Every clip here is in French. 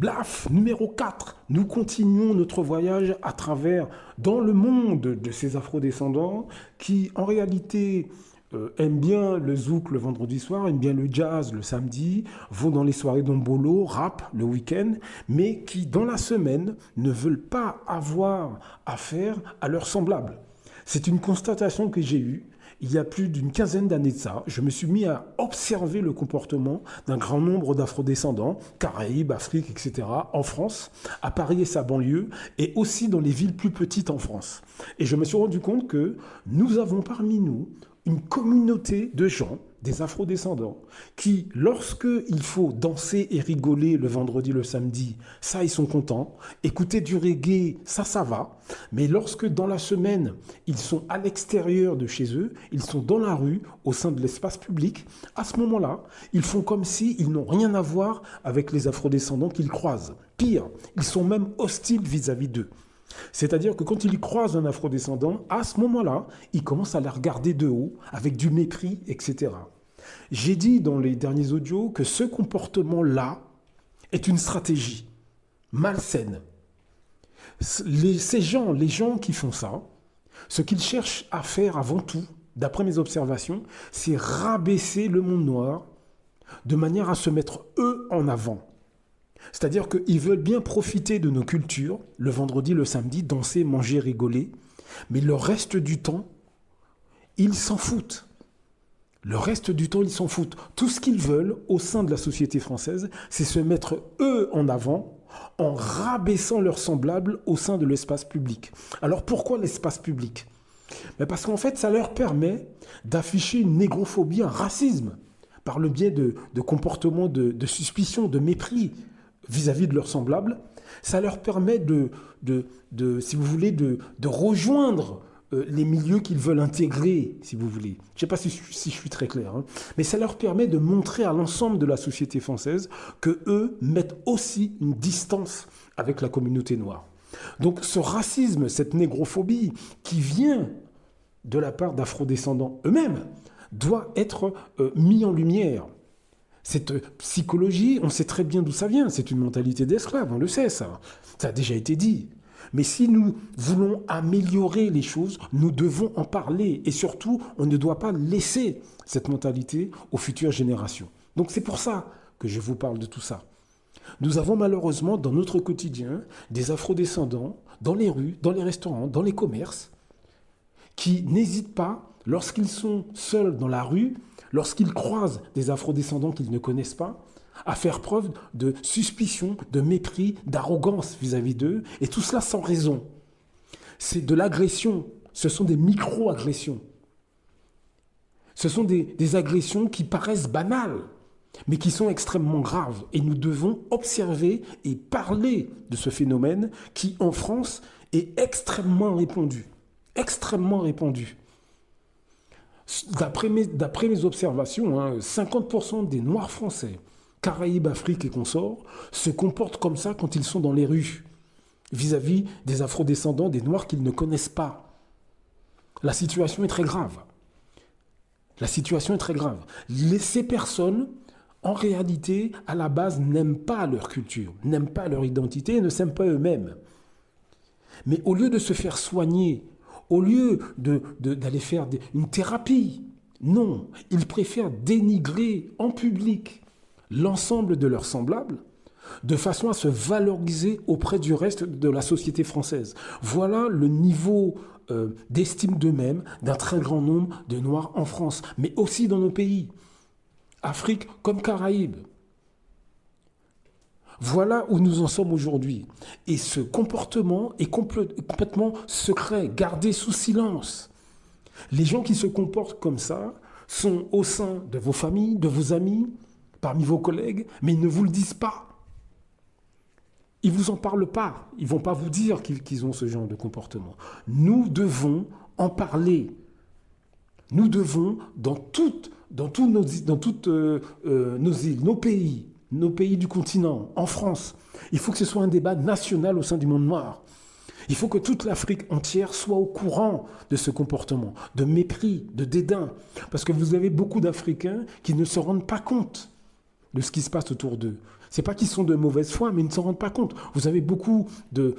Blaf, numéro 4. Nous continuons notre voyage à travers, dans le monde de ces afrodescendants qui, en réalité, aiment bien le zouk le vendredi soir, aiment bien le jazz le samedi, vont dans les soirées d'ombolo, rap le week-end, mais qui, dans la semaine, ne veulent pas avoir affaire à leurs semblables. C'est une constatation que j'ai eue. Il y a plus d'une quinzaine d'années de ça, je me suis mis à observer le comportement d'un grand nombre d'afrodescendants, Caraïbes, Afrique, etc., en France, à Paris et sa banlieue, et aussi dans les villes plus petites en France. Et je me suis rendu compte que nous avons parmi nous une communauté de gens, des afrodescendants, qui, lorsqu'il faut danser et rigoler le vendredi, le samedi, ça, ils sont contents. Écouter du reggae, ça va. Mais lorsque, dans la semaine, ils sont à l'extérieur de chez eux, ils sont dans la rue, au sein de l'espace public, à ce moment-là, ils font comme s'ils n'ont rien à voir avec les afrodescendants qu'ils croisent. Pire, ils sont même hostiles vis-à-vis d'eux. C'est-à-dire que quand ils croisent un afrodescendant, à ce moment-là, ils commencent à les regarder de haut, avec du mépris, etc. J'ai dit dans les derniers audios que ce comportement-là est une stratégie malsaine. Les gens qui font ça, ce qu'ils cherchent à faire avant tout, d'après mes observations, c'est rabaisser le monde noir de manière à se mettre eux en avant. C'est-à-dire qu'ils veulent bien profiter de nos cultures, le vendredi, le samedi, danser, manger, rigoler, mais le reste du temps, ils s'en foutent. Le reste du temps, ils s'en foutent. Tout ce qu'ils veulent au sein de la société française, c'est se mettre eux en avant en rabaissant leurs semblables au sein de l'espace public. Alors pourquoi l'espace public ? Parce qu'en fait, ça leur permet d'afficher une négrophobie, un racisme, par le biais de comportements de suspicion, de mépris, vis-à-vis de leurs semblables, ça leur permet si vous voulez, de rejoindre les milieux qu'ils veulent intégrer, si vous voulez. Je ne sais pas si je suis très clair, hein, mais ça leur permet de montrer à l'ensemble de la société française qu'eux mettent aussi une distance avec la communauté noire. Donc ce racisme, cette négrophobie qui vient de la part d'afrodescendants eux-mêmes, doit être mis en lumière. Cette psychologie, on sait très bien d'où ça vient. C'est une mentalité d'esclave, on le sait, ça. Ça a déjà été dit. Mais si nous voulons améliorer les choses, nous devons en parler. Et surtout, on ne doit pas laisser cette mentalité aux futures générations. Donc c'est pour ça que je vous parle de tout ça. Nous avons malheureusement dans notre quotidien des afrodescendants dans les rues, dans les restaurants, dans les commerces, qui n'hésitent pas, lorsqu'ils sont seuls dans la rue, lorsqu'ils croisent des afrodescendants qu'ils ne connaissent pas, à faire preuve de suspicion, de mépris, d'arrogance vis-à-vis d'eux, et tout cela sans raison. C'est de l'agression, ce sont des micro-agressions. Ce sont des agressions qui paraissent banales, mais qui sont extrêmement graves. Et nous devons observer et parler de ce phénomène qui, en France, est extrêmement répandu. Extrêmement répandu. D'après mes observations, 50% des Noirs français, Caraïbes, Afrique et consorts, se comportent comme ça quand ils sont dans les rues, vis-à-vis des afrodescendants, des Noirs qu'ils ne connaissent pas. La situation est très grave. La situation est très grave. Ces personnes, en réalité, à la base, n'aiment pas leur culture, n'aiment pas leur identité et ne s'aiment pas eux-mêmes. Mais au lieu de se faire soigner, au lieu d'aller faire une thérapie, non, ils préfèrent dénigrer en public l'ensemble de leurs semblables de façon à se valoriser auprès du reste de la société française. Voilà le niveau d'estime d'eux-mêmes d'un très grand nombre de Noirs en France, mais aussi dans nos pays, Afrique comme Caraïbes. Voilà où nous en sommes aujourd'hui. Et ce comportement est complètement secret, gardé sous silence. Les gens qui se comportent comme ça sont au sein de vos familles, de vos amis, parmi vos collègues, mais ils ne vous le disent pas. Ils ne vous en parlent pas. Ils ne vont pas vous dire qu'ils ont ce genre de comportement. Nous devons en parler. Nous devons, dans toutes nos îles, nos pays du continent, en France, il faut que ce soit un débat national au sein du monde noir. Il faut que toute l'Afrique entière soit au courant de ce comportement, de mépris, de dédain. Parce que vous avez beaucoup d'Africains qui ne se rendent pas compte de ce qui se passe autour d'eux. C'est pas qu'ils sont de mauvaise foi, mais ils ne s'en rendent pas compte. Vous avez beaucoup de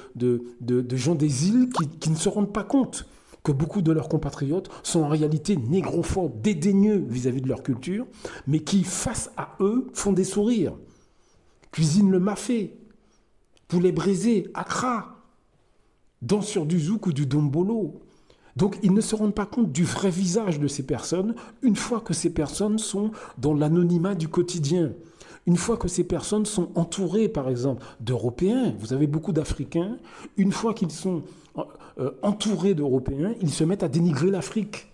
gens des îles qui ne se rendent pas compte que beaucoup de leurs compatriotes sont en réalité négrophobes, dédaigneux vis-à-vis de leur culture, mais qui, face à eux, font des sourires, cuisinent le mafé, poulet braisé, accra, dansent sur du zouk ou du dombolo. Donc ils ne se rendent pas compte du vrai visage de ces personnes une fois que ces personnes sont dans l'anonymat du quotidien. Une fois que ces personnes sont entourées, par exemple, d'Européens, vous avez beaucoup d'Africains, une fois qu'ils sont entourés d'Européens, ils se mettent à dénigrer l'Afrique.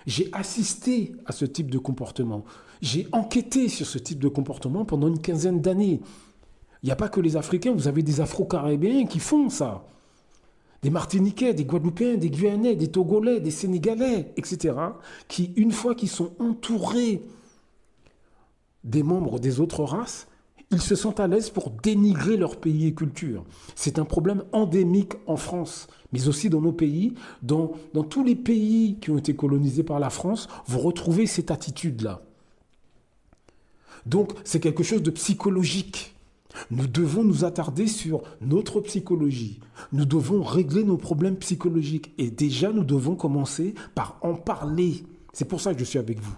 J'ai assisté à ce type de comportement. J'ai enquêté sur ce type de comportement pendant une quinzaine d'années. Il n'y a pas que les Africains, vous avez des Afro-Caribéens qui font ça. Des Martiniquais, des Guadeloupéens, des Guyanais, des Togolais, des Sénégalais, etc., qui, une fois qu'ils sont entourés des membres des autres races, ils se sentent à l'aise pour dénigrer leur pays et culture. C'est un problème endémique en France, mais aussi dans nos pays. Dans tous les pays qui ont été colonisés par la France, vous retrouvez cette attitude-là. Donc, c'est quelque chose de psychologique. Nous devons nous attarder sur notre psychologie. Nous devons régler nos problèmes psychologiques. Et déjà, nous devons commencer par en parler. C'est pour ça que je suis avec vous.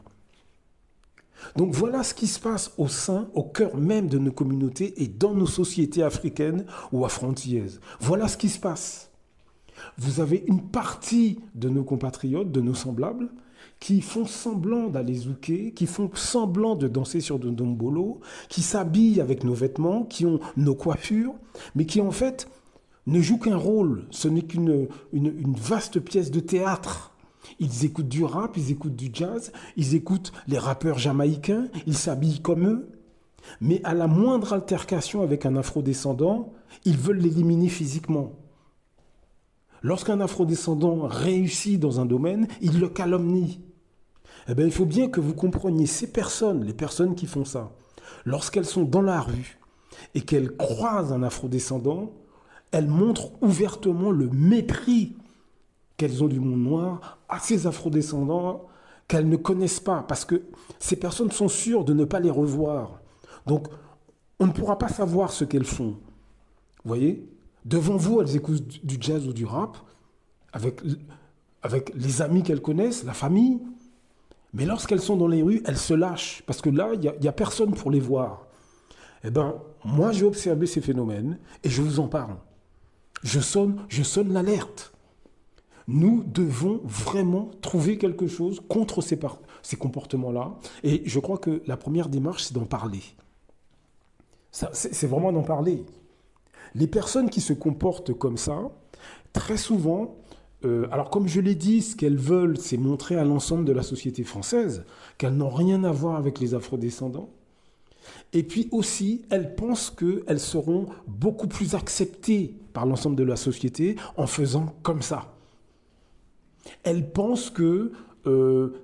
Donc voilà ce qui se passe au cœur même de nos communautés et dans nos sociétés africaines ou afro-antillaises. Voilà ce qui se passe. Vous avez une partie de nos compatriotes, de nos semblables, qui font semblant d'aller zouker, qui font semblant de danser sur de dombolo, qui s'habillent avec nos vêtements, qui ont nos coiffures, mais qui en fait ne jouent qu'un rôle. Ce n'est qu'une vaste pièce de théâtre. Ils écoutent du rap, ils écoutent du jazz, ils écoutent les rappeurs jamaïcains, ils s'habillent comme eux. Mais à la moindre altercation avec un afrodescendant, ils veulent l'éliminer physiquement. Lorsqu'un afrodescendant réussit dans un domaine, il le calomnie. Eh bien, il faut bien que vous compreniez ces personnes, les personnes qui font ça, lorsqu'elles sont dans la rue et qu'elles croisent un afrodescendant, elles montrent ouvertement le mépris qu'elles ont du monde noir à ces afrodescendants qu'elles ne connaissent pas, parce que ces personnes sont sûres de ne pas les revoir. Donc, on ne pourra pas savoir ce qu'elles font. Vous voyez ? Devant vous, elles écoutent du jazz ou du rap, avec les amis qu'elles connaissent, la famille. Mais lorsqu'elles sont dans les rues, elles se lâchent, parce que là, il n'y a personne pour les voir. Eh bien, moi, j'ai observé ces phénomènes, et je vous en parle. Je sonne l'alerte. Nous devons vraiment trouver quelque chose contre ces comportements-là. Et je crois que la première démarche, c'est d'en parler. C'est vraiment d'en parler. Les personnes qui se comportent comme ça, très souvent, alors comme je l'ai dit, ce qu'elles veulent, c'est montrer à l'ensemble de la société française qu'elles n'ont rien à voir avec les afrodescendants. Et puis aussi, elles pensent qu'elles seront beaucoup plus acceptées par l'ensemble de la société en faisant comme ça. Elles pensent que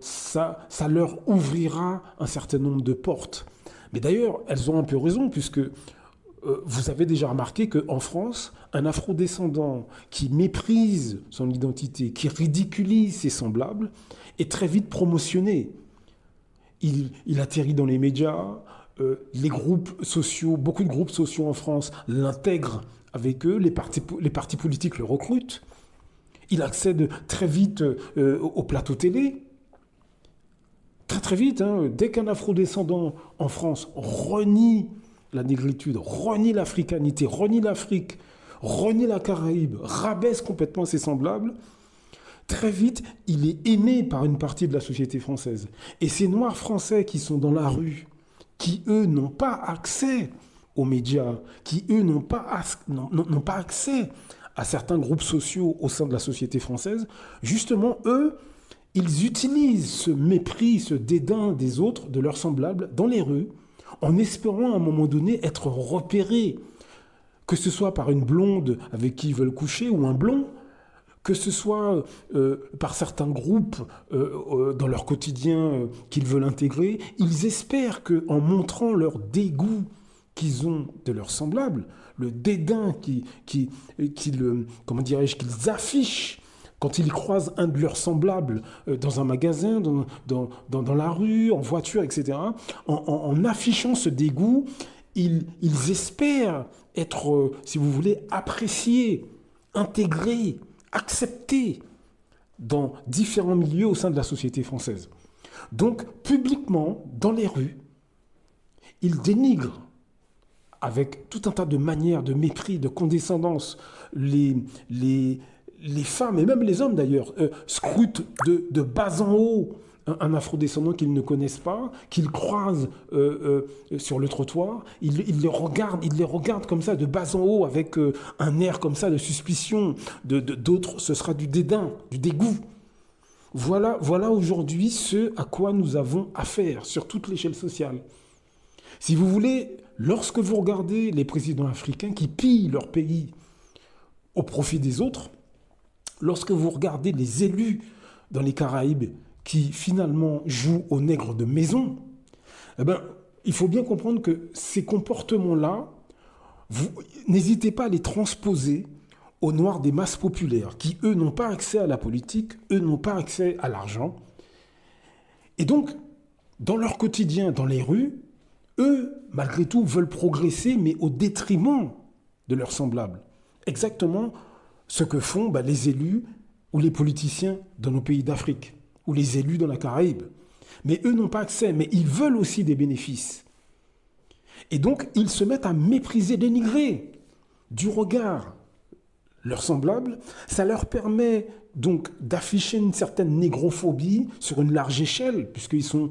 ça leur ouvrira un certain nombre de portes. Mais d'ailleurs, elles ont un peu raison, puisque vous avez déjà remarqué qu'en France, un afrodescendant qui méprise son identité, qui ridiculise ses semblables, est très vite promotionné. Il atterrit dans les médias, les groupes sociaux, beaucoup de groupes sociaux en France l'intègrent avec eux, les partis politiques le recrutent. Il accède très vite au plateau télé. Très très vite, hein, dès qu'un afrodescendant en France renie la négritude, renie l'africanité, renie l'Afrique, renie la Caraïbe, rabaisse complètement ses semblables, très vite, il est aimé par une partie de la société française. Et ces Noirs français qui sont dans la rue, qui eux n'ont pas accès aux médias, qui eux n'ont pas accès à certains groupes sociaux au sein de la société française, justement, eux, ils utilisent ce mépris, ce dédain des autres, de leurs semblables, dans les rues, en espérant à un moment donné être repérés, que ce soit par une blonde avec qui ils veulent coucher ou un blond, que ce soit par certains groupes dans leur quotidien qu'ils veulent intégrer. Ils espèrent qu'en montrant leur dégoût qu'ils ont de leurs semblables, le dédain qu'ils affichent quand ils croisent un de leurs semblables dans un magasin, dans la rue, en voiture, etc., en affichant ce dégoût, ils espèrent être, si vous voulez, appréciés, intégrés, acceptés dans différents milieux au sein de la société française. Donc, publiquement, dans les rues, ils dénigrent avec tout un tas de manières, de mépris, de condescendance, les femmes, et même les hommes d'ailleurs, scrutent de bas en haut un afrodescendant qu'ils ne connaissent pas, qu'ils croisent sur le trottoir. Ils les regardent comme ça de bas en haut avec un air comme ça de suspicion. D'autres, ce sera du dédain, du dégoût. Voilà aujourd'hui ce à quoi nous avons affaire sur toute l'échelle sociale. Si vous voulez, lorsque vous regardez les présidents africains qui pillent leur pays au profit des autres, lorsque vous regardez les élus dans les Caraïbes qui finalement jouent aux nègres de maison, eh ben, il faut bien comprendre que ces comportements-là, n'hésitez pas à les transposer aux Noirs des masses populaires, qui, eux, n'ont pas accès à la politique, eux, n'ont pas accès à l'argent. Et donc, dans leur quotidien, dans les rues, eux, malgré tout, veulent progresser, mais au détriment de leurs semblables. Exactement ce que font les élus ou les politiciens dans nos pays d'Afrique, ou les élus dans la Caraïbe. Mais eux n'ont pas accès, mais ils veulent aussi des bénéfices. Et donc, ils se mettent à mépriser, dénigrer du regard leurs semblables. Ça leur permet donc d'afficher une certaine négrophobie sur une large échelle, puisqu'ils sont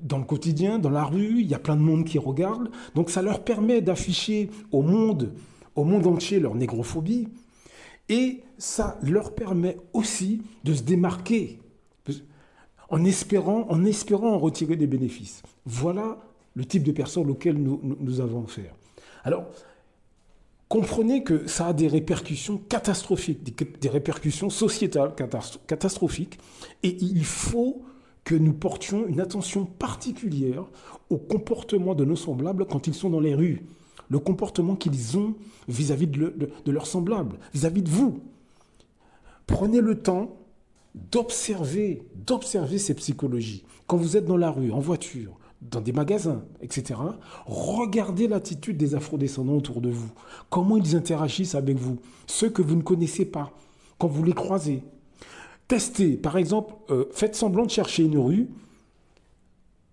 dans le quotidien, dans la rue, il y a plein de monde qui regarde. Donc ça leur permet d'afficher au monde entier leur négrophobie. Et ça leur permet aussi de se démarquer en espérant en retirer des bénéfices. Voilà le type de personnes auxquelles nous avons affaire. Alors, comprenez que ça a des répercussions catastrophiques, des répercussions sociétales catastrophiques, et il faut que nous portions une attention particulière au comportement de nos semblables quand ils sont dans les rues, le comportement qu'ils ont vis-à-vis de leurs semblables, vis-à-vis de vous. Prenez le temps d'observer ces psychologies. Quand vous êtes dans la rue, en voiture, dans des magasins, etc., regardez l'attitude des afrodescendants autour de vous. Comment ils interagissent avec vous, ceux que vous ne connaissez pas, quand vous les croisez. Testez, par exemple, faites semblant de chercher une rue,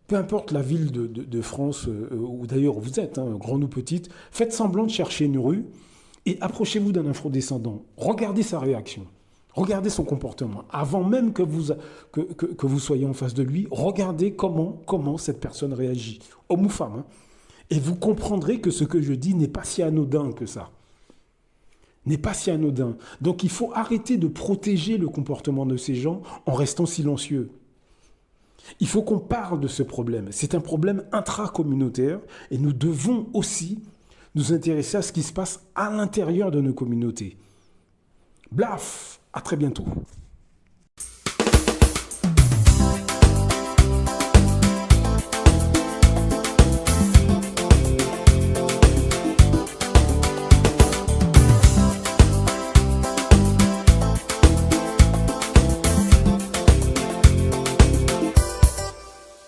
peu importe la ville de France, ou d'ailleurs où vous êtes, grande ou petite, faites semblant de chercher une rue et approchez-vous d'un afrodescendant. Regardez sa réaction. Regardez son comportement. Avant même que vous soyez en face de lui, regardez comment cette personne réagit, homme ou femme. Et vous comprendrez que ce que je dis n'est pas si anodin que ça. N'est pas si anodin. Donc il faut arrêter de protéger le comportement de ces gens en restant silencieux. Il faut qu'on parle de ce problème. C'est un problème intracommunautaire et nous devons aussi nous intéresser à ce qui se passe à l'intérieur de nos communautés. Blaf! À très bientôt.